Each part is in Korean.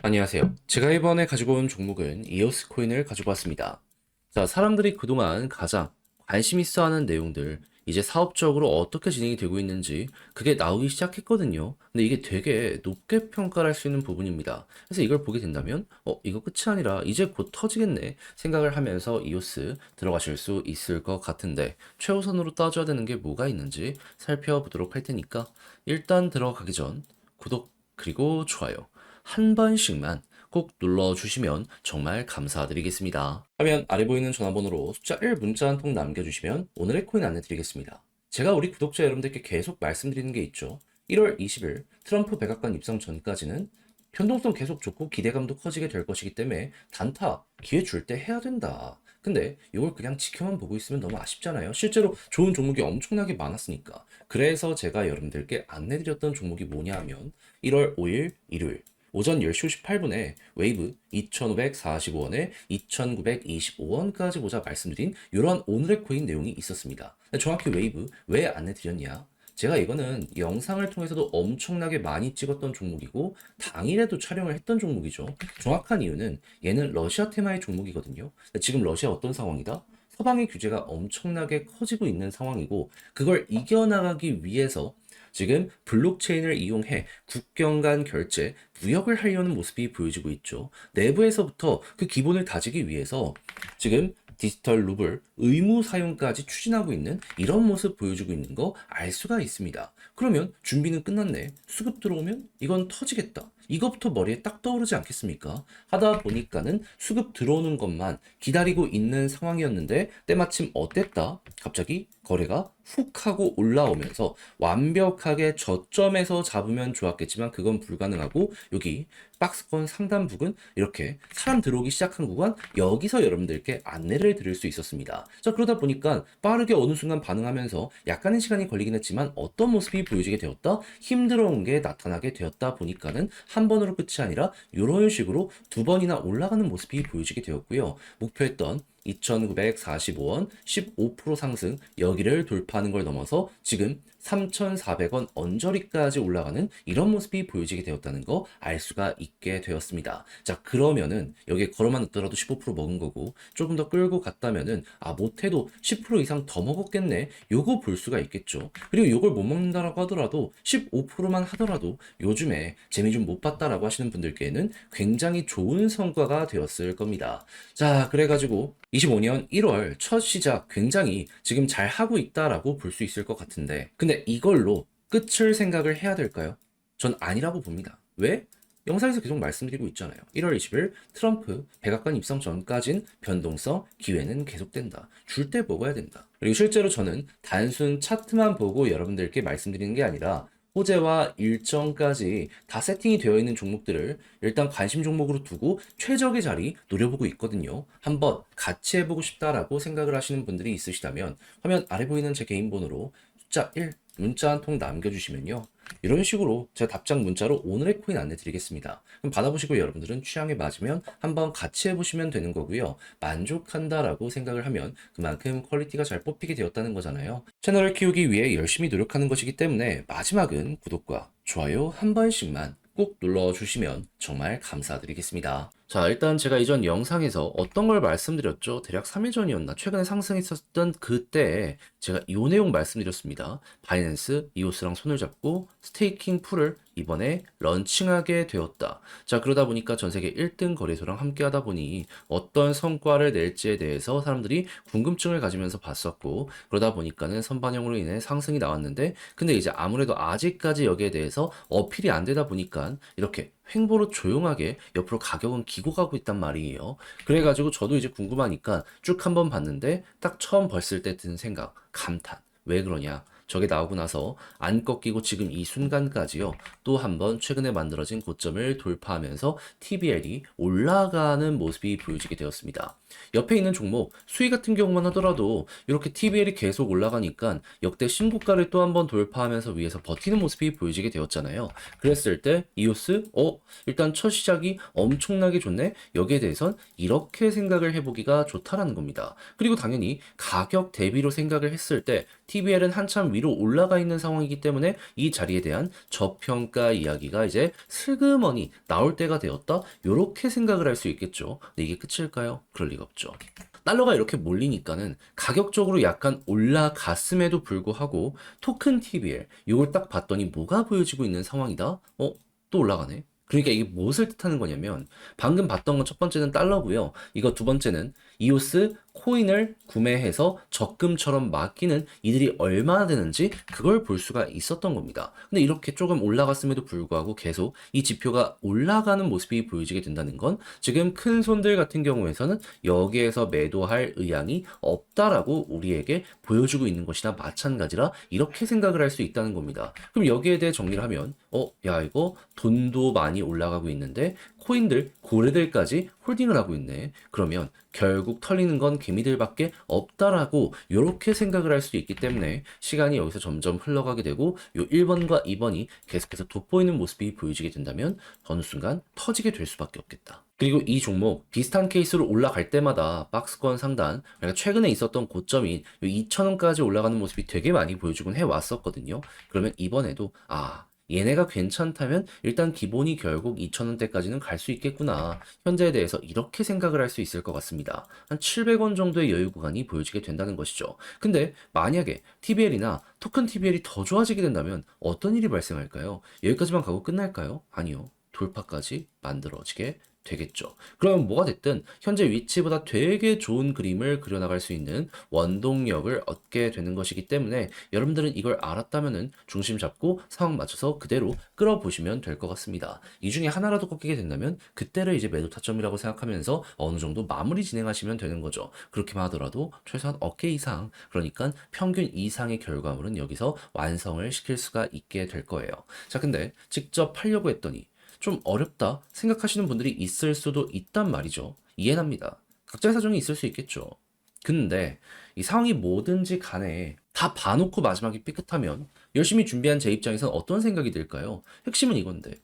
안녕하세요. 제가 이번에 가지고 온 종목은 이오스 코인을 가지고 왔습니다. 자, 사람들이 그동안 가장 관심 있어 하는 내용들, 이제 사업적으로 어떻게 진행이 되고 있는지 그게 나오기 시작했거든요. 근데 이게 되게 높게 평가를 할 수 있는 부분입니다. 그래서 이걸 보게 된다면, 이거 끝이 아니라 이제 곧 터지겠네 생각을 하면서 이오스 들어가실 수 있을 것 같은데, 최우선으로 따져야 되는 게 뭐가 있는지 살펴보도록 할 테니까, 일단 들어가기 전 구독 그리고 좋아요 한 번씩만 꼭 눌러주시면 정말 감사드리겠습니다. 화면 아래 보이는 전화번호로 숫자 1 문자 한 통 남겨주시면 오늘의 코인 안내드리겠습니다. 제가 우리 구독자 여러분들께 계속 말씀드리는 게 있죠. 1월 20일 트럼프 백악관 입성 전까지는 변동성 계속 좋고 기대감도 커지게 될 것이기 때문에 단타 기회 줄 때 해야 된다. 근데 이걸 그냥 지켜만 보고 있으면 너무 아쉽잖아요. 실제로 좋은 종목이 엄청나게 많았으니까. 그래서 제가 여러분들께 안내드렸던 종목이 뭐냐 하면 1월 5일 일요일 오전 10시 58분에 웨이브 2,545원에 2,925원까지 보자 말씀드린 이런 오늘의 코인 내용이 있었습니다. 정확히 웨이브 왜 안내드렸냐? 제가 이거는 영상을 통해서도 엄청나게 많이 찍었던 종목이고 당일에도 촬영을 했던 종목이죠. 정확한 이유는 얘는 러시아 테마의 종목이거든요. 지금 러시아 어떤 상황이다? 서방의 규제가 엄청나게 커지고 있는 상황이고 그걸 이겨나가기 위해서 지금 블록체인을 이용해 국경 간 결제, 무역을 하려는 모습이 보여지고 있죠. 내부에서부터 그 기본을 다지기 위해서 지금 디지털 루블 의무 사용까지 추진하고 있는 이런 모습 보여주고 있는 거 알 수가 있습니다. 그러면 준비는 끝났네. 수급 들어오면 이건 터지겠다. 이것부터 머리에 딱 떠오르지 않겠습니까? 하다 보니까는 수급 들어오는 것만 기다리고 있는 상황이었는데 때마침 어땠다? 갑자기 거래가 훅 하고 올라오면서 완벽하게 저점에서 잡으면 좋았겠지만 그건 불가능하고 여기 박스권 상단 부근 이렇게 사람 들어오기 시작한 구간 여기서 여러분들께 안내를 드릴 수 있었습니다. 자, 그러다 보니까 빠르게 어느 순간 반응하면서 약간의 시간이 걸리긴 했지만 어떤 모습이 보여지게 되었다? 힘들어온 게 나타나게 되었다 보니까는 한 번으로 끝이 아니라 이런 식으로 두 번이나 올라가는 모습이 보여지게 되었고요. 목표했던 2,945원 15% 상승 여기를 돌파하는 걸 넘어서 지금 3,400원 언저리까지 올라가는 이런 모습이 보여지게 되었다는 거 알 수가 있게 되었습니다. 자, 그러면은 여기에 걸어만 넣더라도 15% 먹은 거고 조금 더 끌고 갔다면은 못해도 10% 이상 더 먹었겠네 요거 볼 수가 있겠죠. 그리고 요걸 못 먹는다라고 하더라도 15%만 하더라도 요즘에 재미 좀 못 봤다라고 하시는 분들께는 굉장히 좋은 성과가 되었을 겁니다. 자, 그래가지고 25년 1월 첫 시작 굉장히 지금 잘 하고 있다라고 볼 수 있을 것 같은데 근데 이걸로 끝을 생각을 해야 될까요? 전 아니라고 봅니다. 왜? 영상에서 계속 말씀드리고 있잖아요. 1월 20일 트럼프 백악관 입성 전까진 변동성 기회는 계속된다. 줄 때 먹어야 된다. 그리고 실제로 저는 단순 차트만 보고 여러분들께 말씀드리는 게 아니라 호재와 일정까지 다 세팅이 되어 있는 종목들을 일단 관심 종목으로 두고 최적의 자리 노려보고 있거든요. 한번 같이 해보고 싶다라고 생각을 하시는 분들이 있으시다면 화면 아래 보이는 제 개인 번호로 숫자 1 문자 한 통 남겨주시면요. 이런 식으로 제가 답장 문자로 오늘의 코인 안내 드리겠습니다. 그럼 받아보시고 여러분들은 취향에 맞으면 한번 같이 해보시면 되는 거고요. 만족한다라고 생각을 하면 그만큼 퀄리티가 잘 뽑히게 되었다는 거잖아요. 채널을 키우기 위해 열심히 노력하는 것이기 때문에 마지막은 구독과 좋아요 한 번씩만 꼭 눌러주시면 정말 감사드리겠습니다. 자, 일단 제가 이전 영상에서 어떤 걸 말씀드렸죠? 대략 3일 전이었나? 최근에 상승했었던 그때 제가 이 내용 말씀드렸습니다. 바이낸스, 이오스랑 손을 잡고 스테이킹 풀을 이번에 런칭하게 되었다. 자, 그러다 보니까 전 세계 1등 거래소랑 함께 하다 보니 어떤 성과를 낼지에 대해서 사람들이 궁금증을 가지면서 봤었고 그러다 보니까는 선반영으로 인해 상승이 나왔는데 근데 이제 아무래도 아직까지 여기에 대해서 어필이 안 되다 보니까 이렇게 횡보로 조용하게 옆으로 가격은 기고 가고 있단 말이에요. 그래가지고 저도 이제 궁금하니까 쭉 한번 봤는데 딱 처음 봤을 때 든 생각, 감탄. 왜 그러냐? 저게 나오고 나서 안 꺾이고 지금 이 순간까지요. 또 한번 최근에 만들어진 고점을 돌파하면서 TBL이 올라가는 모습이 보여지게 되었습니다. 옆에 있는 종목 수위 같은 경우만 하더라도 이렇게 TBL이 계속 올라가니까 역대 신고가를 또 한번 돌파하면서 위에서 버티는 모습이 보여지게 되었잖아요. 그랬을 때 이오스 일단 첫 시작이 엄청나게 좋네. 여기에 대해선 이렇게 생각을 해보기가 좋다라는 겁니다. 그리고 당연히 가격 대비로 생각을 했을 때 TBL은 한참 위로 올라가 있는 상황이기 때문에 이 자리에 대한 저평가 이야기가 이제 슬그머니 나올 때가 되었다. 이렇게 생각을 할 수 있겠죠. 근데 이게 끝일까요? 그럴 리가 없죠. 달러가 이렇게 몰리니까는 가격적으로 약간 올라갔음에도 불구하고 토큰 TBL 이걸 딱 봤더니 뭐가 보여지고 있는 상황이다? 또 올라가네. 그러니까 이게 무엇을 뜻하는 거냐면 방금 봤던 건 첫 번째는 달러고요. 이거 두 번째는 이오스 코인을 구매해서 적금처럼 맡기는 이들이 얼마나 되는지 그걸 볼 수가 있었던 겁니다. 근데 이렇게 조금 올라갔음에도 불구하고 계속 이 지표가 올라가는 모습이 보여지게 된다는 건 지금 큰 손들 같은 경우에서는 여기에서 매도할 의향이 없다라고 우리에게 보여주고 있는 것이나 마찬가지라 이렇게 생각을 할 수 있다는 겁니다. 그럼 여기에 대해 정리를 하면 야 이거 돈도 많이 올라가고 있는데 코인들, 고래들까지 홀딩을 하고 있네. 그러면 결국 털리는 건 개미들밖에 없다라고 이렇게 생각을 할 수 있기 때문에 시간이 여기서 점점 흘러가게 되고 요 1번과 2번이 계속해서 돋보이는 모습이 보여지게 된다면 어느 순간 터지게 될 수밖에 없겠다. 그리고 이 종목 비슷한 케이스로 올라갈 때마다 박스권 상단, 그러니까 최근에 있었던 고점인 2,000원까지 올라가는 모습이 되게 많이 보여주곤 해왔었거든요. 그러면 이번에도 얘네가 괜찮다면 일단 기본이 결국 2,000원대까지는 갈 수 있겠구나. 현재에 대해서 이렇게 생각을 할 수 있을 것 같습니다. 한 700원 정도의 여유 구간이 보여지게 된다는 것이죠. 근데 만약에 TBL이나 토큰 TBL이 더 좋아지게 된다면 어떤 일이 발생할까요? 여기까지만 가고 끝날까요? 아니요. 돌파까지 만들어지게 되겠죠. 그러면 뭐가 됐든 현재 위치보다 되게 좋은 그림을 그려나갈 수 있는 원동력을 얻게 되는 것이기 때문에 여러분들은 이걸 알았다면은 중심 잡고 상황 맞춰서 그대로 끌어보시면 될 것 같습니다. 이 중에 하나라도 꺾이게 된다면 그때를 이제 매도 타점이라고 생각하면서 어느 정도 마무리 진행하시면 되는 거죠. 그렇게만 하더라도 최소한 어깨 이상, 그러니까 평균 이상의 결과물은 여기서 완성을 시킬 수가 있게 될 거예요. 자, 근데 직접 팔려고 했더니 좀 어렵다 생각하시는 분들이 있을 수도 있단 말이죠. 이해합니다. 각자의 사정이 있을 수 있겠죠. 근데 이 상황이 뭐든지 간에 다 봐놓고 마지막에 삐끗하면 열심히 준비한 제 입장에선 어떤 생각이 들까요? 핵심은 이건데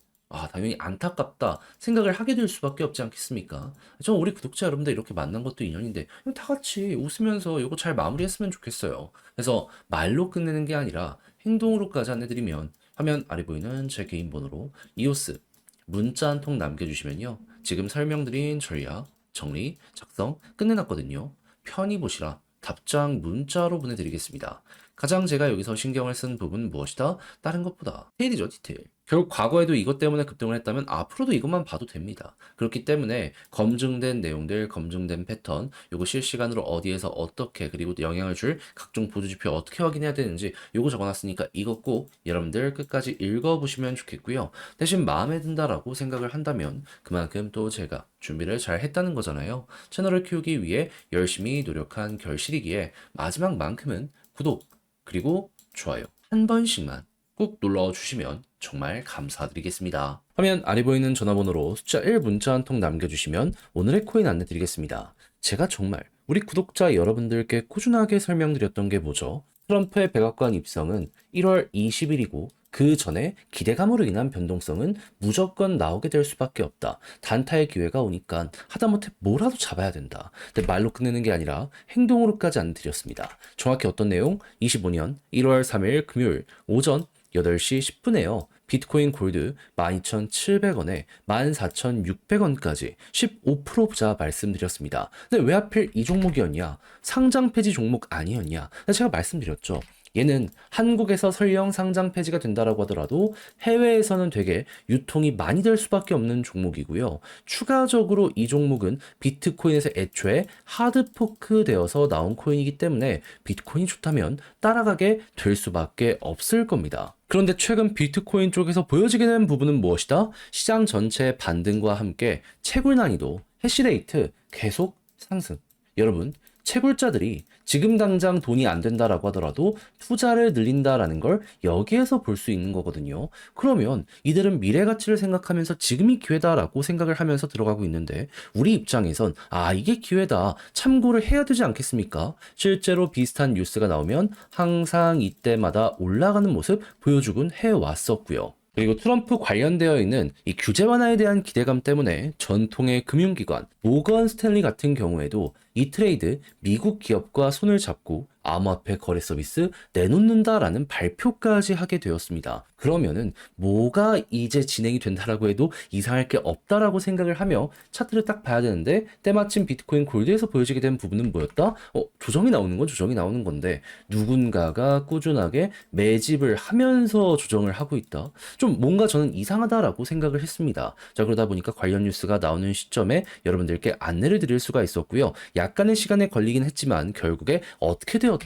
당연히 안타깝다 생각을 하게 될 수밖에 없지 않겠습니까? 저 우리 구독자 여러분들 이렇게 만난 것도 인연인데 그냥 다 같이 웃으면서 이거 잘 마무리했으면 좋겠어요. 그래서 말로 끝내는 게 아니라 행동으로까지 안내드리면 화면 아래 보이는 제 개인 번호로 이오스 문자 한 통 남겨주시면요. 지금 설명드린 전략, 정리, 작성 끝내놨거든요. 편히 보시라 답장 문자로 보내드리겠습니다. 가장 제가 여기서 신경을 쓴 부분은 무엇이다? 다른 것보다 디테일이죠, 디테일. 결국 과거에도 이것 때문에 급등을 했다면 앞으로도 이것만 봐도 됩니다. 그렇기 때문에 검증된 내용들, 검증된 패턴, 요거 실시간으로 어디에서 어떻게 그리고 영향을 줄 각종 보조지표 어떻게 확인해야 되는지 요거 적어놨으니까 이거 꼭 여러분들 끝까지 읽어보시면 좋겠고요. 대신 마음에 든다라고 생각을 한다면 그만큼 또 제가 준비를 잘 했다는 거잖아요. 채널을 키우기 위해 열심히 노력한 결실이기에 마지막만큼은 구독 그리고 좋아요 한 번씩만 꼭 눌러주시면 정말 감사드리겠습니다. 화면 아래 보이는 전화번호로 숫자 1 문자 한 통 남겨주시면 오늘의 코인 안내드리겠습니다. 제가 정말 우리 구독자 여러분들께 꾸준하게 설명드렸던 게 뭐죠? 트럼프의 백악관 입성은 1월 20일이고 그 전에 기대감으로 인한 변동성은 무조건 나오게 될 수밖에 없다. 단타의 기회가 오니까 하다못해 뭐라도 잡아야 된다. 근데 말로 끝내는 게 아니라 행동으로까지 안내드렸습니다. 정확히 어떤 내용? 25년 1월 3일 금요일 오전 8시 10분에요. 비트코인 골드 12,700원에 14,600원까지 15% 부자 말씀드렸습니다. 근데 왜 하필 이 종목이었냐? 상장 폐지 종목 아니었냐? 제가 말씀드렸죠. 얘는 한국에서 설령 상장 폐지가 된다라고 하더라도 해외에서는 되게 유통이 많이 될 수밖에 없는 종목이고요. 추가적으로 이 종목은 비트코인에서 애초에 하드포크 되어서 나온 코인이기 때문에 비트코인이 좋다면 따라가게 될 수밖에 없을 겁니다. 그런데 최근 비트코인 쪽에서 보여지게 된 부분은 무엇이다? 시장 전체의 반등과 함께 채굴 난이도, 해시레이트 계속 상승. 여러분, 채굴자들이 지금 당장 돈이 안 된다라고 하더라도 투자를 늘린다라는 걸 여기에서 볼 수 있는 거거든요. 그러면 이들은 미래 가치를 생각하면서 지금이 기회다라고 생각을 하면서 들어가고 있는데 우리 입장에선 이게 기회다 참고를 해야 되지 않겠습니까? 실제로 비슷한 뉴스가 나오면 항상 이때마다 올라가는 모습 보여주곤 해왔었고요. 그리고 트럼프 관련되어 있는 이 규제 완화에 대한 기대감 때문에 전통의 금융기관 모건 스탠리 같은 경우에도 이 트레이드 미국 기업과 손을 잡고 암호화폐 거래 서비스 내놓는다라는 발표까지 하게 되었습니다. 그러면은 뭐가 이제 진행이 된다라고 해도 이상할 게 없다라고 생각을 하며 차트를 딱 봐야 되는데 때마침 비트코인 골드에서 보여지게 된 부분은 뭐였다? 조정이 나오는 건 조정이 나오는 건데 누군가가 꾸준하게 매집을 하면서 조정을 하고 있다. 좀 뭔가 저는 이상하다라고 생각을 했습니다. 자, 그러다 보니까 관련 뉴스가 나오는 시점에 여러분들께 안내를 드릴 수가 있었고요. 약간의 시간에 걸리긴 했지만 결국에 어떻게 되었다?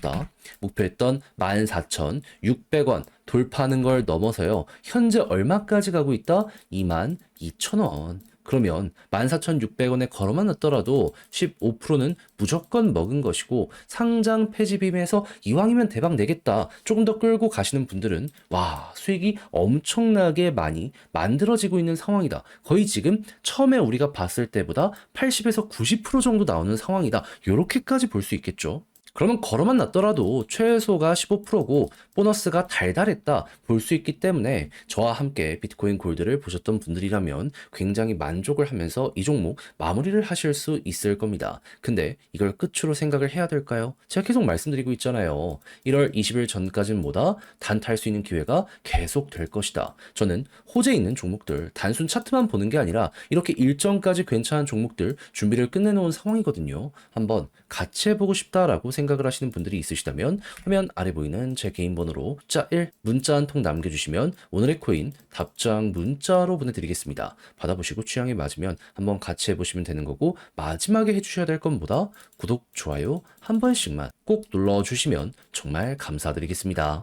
목표했던 14,600원 돌파하는 걸 넘어서요. 현재 얼마까지 가고 있다? 22,000원. 그러면 14,600원에 걸어만 놨더라도 15%는 무조건 먹은 것이고 상장 폐지빔에서 이왕이면 대박 내겠다. 조금 더 끌고 가시는 분들은 와, 수익이 엄청나게 많이 만들어지고 있는 상황이다. 거의 지금 처음에 우리가 봤을 때보다 80에서 90% 정도 나오는 상황이다. 요렇게까지 볼 수 있겠죠. 그러면 걸어만 놨더라도 최소가 15%고 보너스가 달달했다 볼 수 있기 때문에 저와 함께 비트코인 골드를 보셨던 분들이라면 굉장히 만족을 하면서 이 종목 마무리를 하실 수 있을 겁니다. 근데 이걸 끝으로 생각을 해야 될까요? 제가 계속 말씀드리고 있잖아요. 1월 20일 전까지는 뭐다? 단타할 수 있는 기회가 계속 될 것이다. 저는 호재 있는 종목들 단순 차트만 보는 게 아니라 이렇게 일정까지 괜찮은 종목들 준비를 끝내놓은 상황이거든요. 한번 같이 해보고 싶다라고 생각을 하시는 분들이 있으시다면 화면 아래 보이는 제 개인 번호로 숫자 1 문자 한 통 남겨주시면 오늘의 코인 답장 문자로 보내드리겠습니다. 받아보시고 취향에 맞으면 한번 같이 해보시면 되는 거고 마지막에 해주셔야 될 건 뭐다? 구독, 좋아요 한 번씩만 꼭 눌러주시면 정말 감사드리겠습니다.